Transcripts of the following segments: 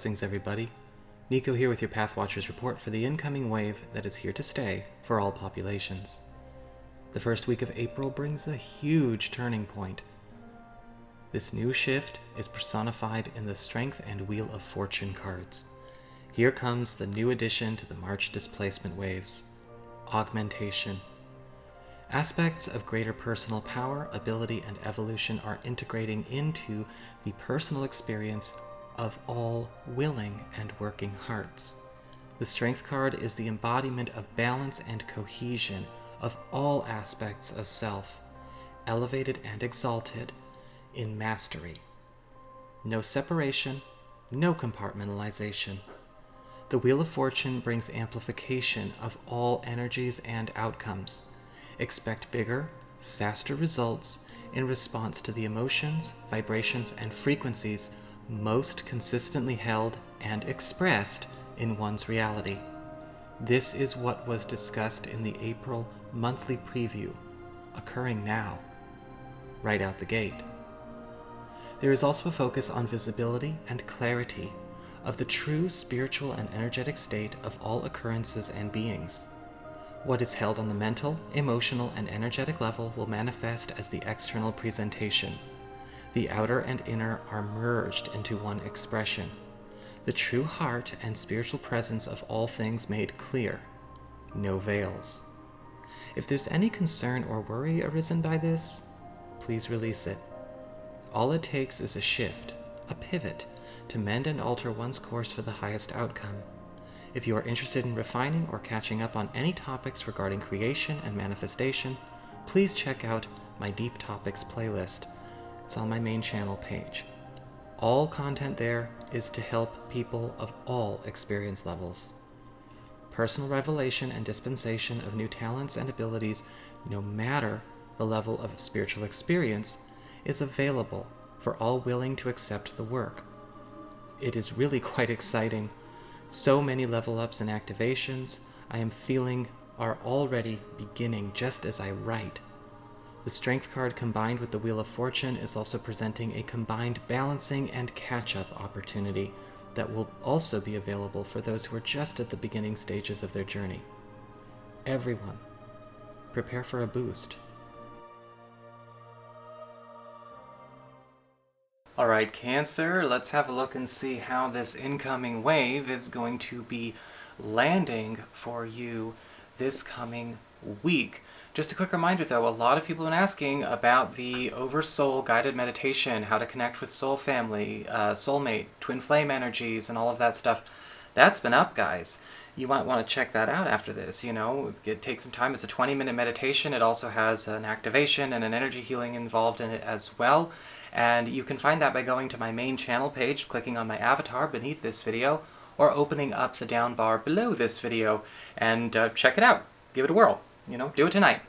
Blessings, everybody. NICO here with your Pathwatchers report for the incoming wave that is here to stay for all populations. The first week of April brings a huge turning point. This new shift is personified in the Strength and Wheel of Fortune cards. Here comes the new addition to the March displacement waves, augmentation. Aspects of greater personal power, ability, and evolution are integrating into the personal experience of all willing and working hearts. The Strength card is the embodiment of balance and cohesion of all aspects of self, elevated and exalted in mastery. No separation, no compartmentalization. The Wheel of Fortune brings amplification of all energies and outcomes. Expect bigger, faster results in response to the emotions, vibrations, and frequencies most consistently held and expressed in one's reality. This is what was discussed in the April monthly preview, occurring now, right out the gate. There is also a focus on visibility and clarity of the true spiritual and energetic state of all occurrences and beings. What is held on the mental, emotional, and energetic level will manifest as the external presentation. The outer and inner are merged into one expression. The true heart and spiritual presence of all things made clear. No veils. If there's any concern or worry arisen by this, please release it. All it takes is a shift, a pivot, to mend and alter one's course for the highest outcome. If you are interested in refining or catching up on any topics regarding creation and manifestation, please check out my Deep Topics playlist. It's on my main channel page. All content there is to help people of all experience levels. Personal revelation and dispensation of new talents and abilities, no matter the level of spiritual experience, is available for all willing to accept the work. It is really quite exciting. So many level ups and activations I am feeling are already beginning just as I write. The Strength card combined with the Wheel of Fortune is also presenting a combined balancing and catch-up opportunity that will also be available for those who are just at the beginning stages of their journey. Everyone, prepare for a boost. Alright, Cancer, let's have a look and see how this incoming wave is going to be landing for you this coming week. Just a quick reminder though, a lot of people have been asking about the Oversoul guided meditation, how to connect with soul family, soulmate, twin flame energies, and all of that stuff. That's been up, guys. You might want to check that out after this, it takes some time. It's a 20-minute meditation. It also has an activation and an energy healing involved in it as well. And you can find that by going to my main channel page, clicking on my avatar beneath this video, or opening up the down bar below this video and check it out. Give it a whirl. Do it tonight.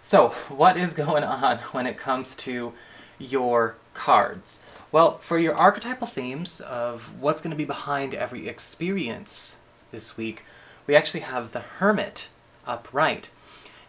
So, what is going on when it comes to your cards? Well, for your archetypal themes of what's going to be behind every experience this week, we actually have the Hermit upright.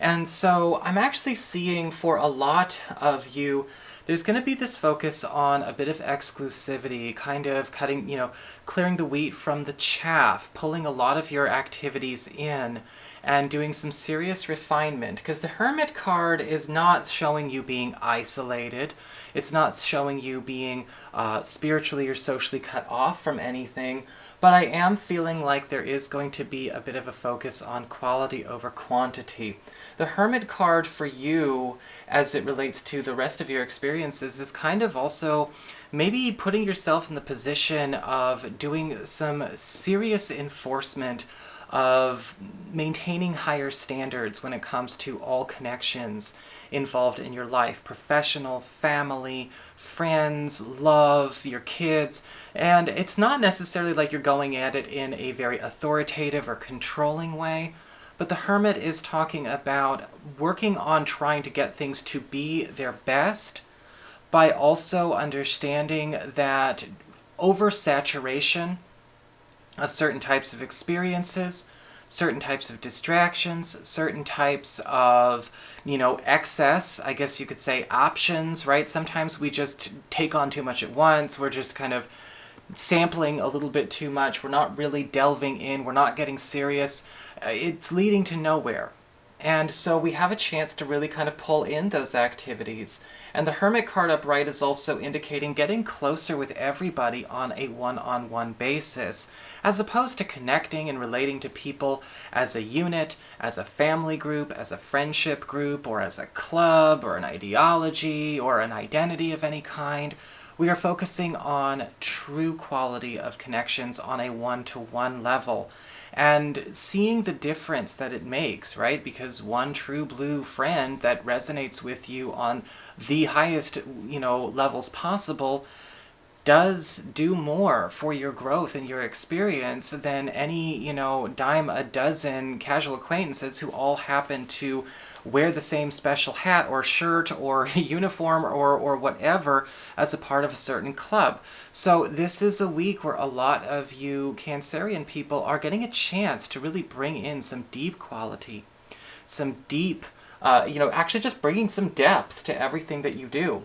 And so I'm actually seeing for a lot of you, there's going to be this focus on a bit of exclusivity, kind of cutting, clearing the wheat from the chaff, pulling a lot of your activities in, and doing some serious refinement. Because the Hermit card is not showing you being isolated. It's not showing you being spiritually or socially cut off from anything. But I am feeling like there is going to be a bit of a focus on quality over quantity. The Hermit card for you, as it relates to the rest of your experiences, is kind of also maybe putting yourself in the position of doing some serious enforcement of maintaining higher standards when it comes to all connections involved in your life. Professional, family, friends, love, your kids. And it's not necessarily like you're going at it in a very authoritative or controlling way, but the Hermit is talking about working on trying to get things to be their best by also understanding that oversaturation of certain types of experiences, certain types of distractions, certain types of, excess, I guess you could say options, right? Sometimes we just take on too much at once. We're just kind of sampling a little bit too much. We're not really delving in. We're not getting serious. It's leading to nowhere. And so we have a chance to really kind of pull in those activities. And the Hermit card upright is also indicating getting closer with everybody on a one-on-one basis, as opposed to connecting and relating to people as a unit, as a family group, as a friendship group, or as a club, or an ideology, or an identity of any kind. We are focusing on true quality of connections on a one-to-one level. And seeing the difference that it makes, right? Because one true blue friend that resonates with you on the highest, levels possible does do more for your growth and your experience than any, dime a dozen casual acquaintances who all happen to wear the same special hat or shirt or uniform or whatever as a part of a certain club. So this is a week where a lot of you Cancerian people are getting a chance to really bring in some deep quality, some deep, actually just bringing some depth to everything that you do.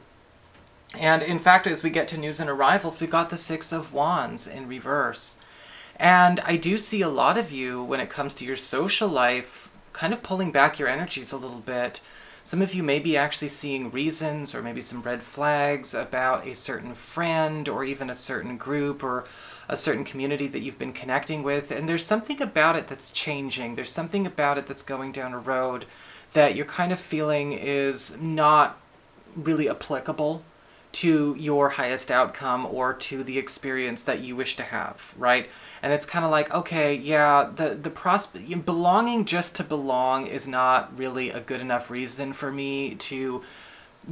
And in fact, as we get to news and arrivals, we've got the Six of Wands in reverse. And I do see a lot of you, when it comes to your social life, kind of pulling back your energies a little bit. Some of you may be actually seeing reasons or maybe some red flags about a certain friend or even a certain group or a certain community that you've been connecting with. And there's something about it that's changing. There's something about it that's going down a road that you're kind of feeling is not really applicable to your highest outcome or to the experience that you wish to have, right? And it's kind of like, okay, yeah, the belonging just to belong is not really a good enough reason for me to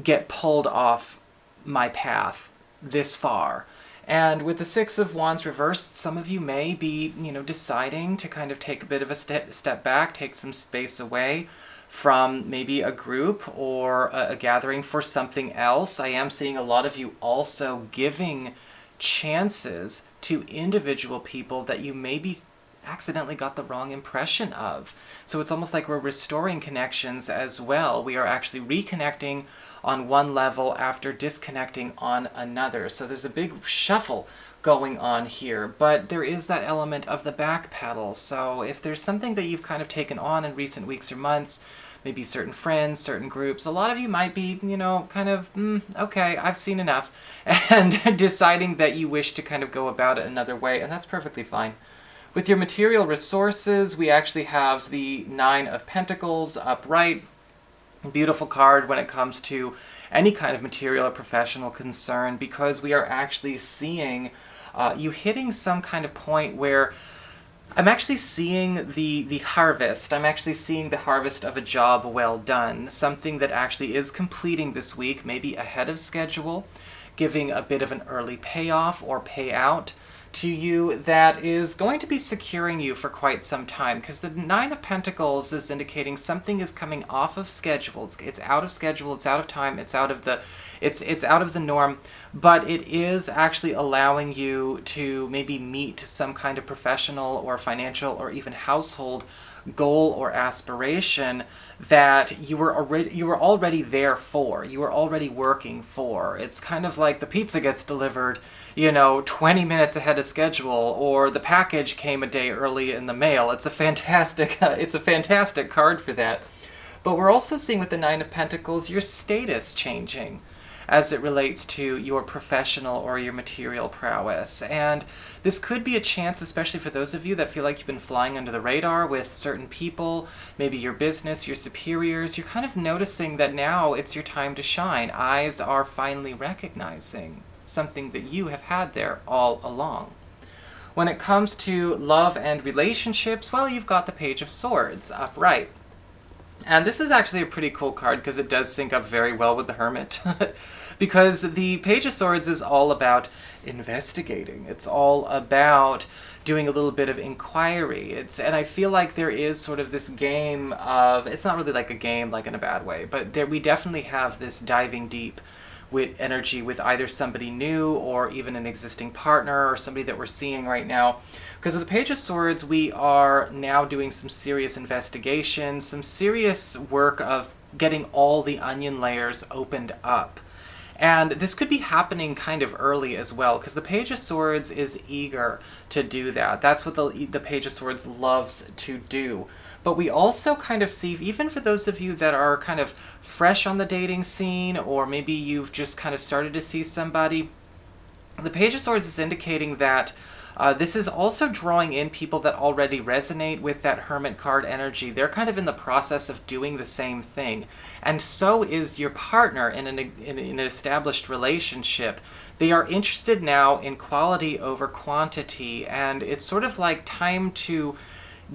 get pulled off my path this far. And with the Six of Wands reversed, some of you may be, deciding to kind of take a bit of a step back, take some space away from maybe a group or a gathering for something else. I am seeing a lot of you also giving chances to individual people that you maybe accidentally got the wrong impression of. So it's almost like we're restoring connections as well. We are actually reconnecting on one level after disconnecting on another. So there's a big shuffle going on here, but there is that element of the back pedal. So if there's something that you've kind of taken on in recent weeks or months, maybe certain friends, certain groups, a lot of you might be, okay, I've seen enough, and deciding that you wish to kind of go about it another way, and that's perfectly fine. With your material resources, we actually have the Nine of Pentacles upright. Beautiful card when it comes to any kind of material or professional concern, because we are actually seeing you hitting some kind of point where I'm actually seeing the harvest. I'm actually seeing the harvest of a job well done. Something that actually is completing this week, maybe ahead of schedule, giving a bit of an early payoff or payout to you that is going to be securing you for quite some time, because the Nine of Pentacles is indicating something is coming off of schedule. It's out of schedule, it's out of time, it's out of the norm, but it is actually allowing you to maybe meet some kind of professional or financial or even household goal or aspiration that you were already there for, you were already working for. It's kind of like the pizza gets delivered 20 minutes ahead of schedule, or the package came a day early in the mail. It's a fantastic card for that. But we're also seeing with the Nine of Pentacles your status changing as it relates to your professional or your material prowess. And this could be a chance, especially for those of you that feel like you've been flying under the radar with certain people, maybe your business, your superiors. You're kind of noticing that now it's your time to shine. Eyes are finally recognizing something that you have had there all along. When it comes to love and relationships, well, you've got the Page of Swords upright. And this is actually a pretty cool card because it does sync up very well with the Hermit. Because the Page of Swords is all about investigating. It's all about doing a little bit of inquiry. And I feel like there is sort of this game of, it's not really like a game, like in a bad way, but we definitely have this diving deep with energy with either somebody new or even an existing partner or somebody that we're seeing right now. Because with the Page of Swords, we are now doing some serious investigation, some serious work of getting all the onion layers opened up. And this could be happening kind of early as well, because the Page of Swords is eager to do that. That's what the Page of Swords loves to do. But we also kind of see, even for those of you that are kind of fresh on the dating scene, or maybe you've just kind of started to see somebody, the Page of Swords is indicating that this is also drawing in people that already resonate with that Hermit card energy. They're kind of in the process of doing the same thing. And so is your partner in an established relationship. They are interested now in quality over quantity, and it's sort of like time to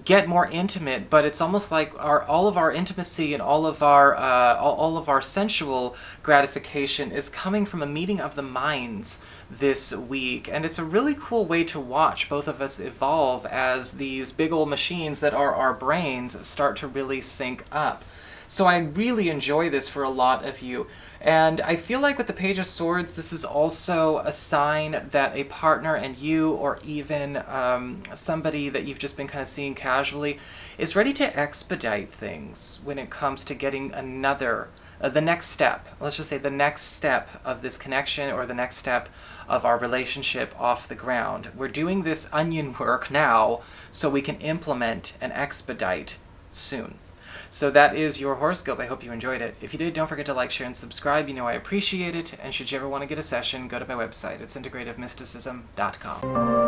get more intimate, but it's almost like all of our intimacy and all of our sensual gratification is coming from a meeting of the minds this week. And it's a really cool way to watch both of us evolve as these big old machines that are our brains start to really sync up. So I really enjoy this for a lot of you. And I feel like with the Page of Swords, this is also a sign that a partner and you, or even somebody that you've just been kind of seeing casually, is ready to expedite things when it comes to getting the next step. Let's just say the next step of this connection, or the next step of our relationship off the ground. We're doing this onion work now so we can implement and expedite soon. So that is your horoscope. I hope you enjoyed it. If you did, don't forget to like, share, and subscribe. You know I appreciate it. And should you ever want to get a session, go to my website. It's integrativemysticism.com.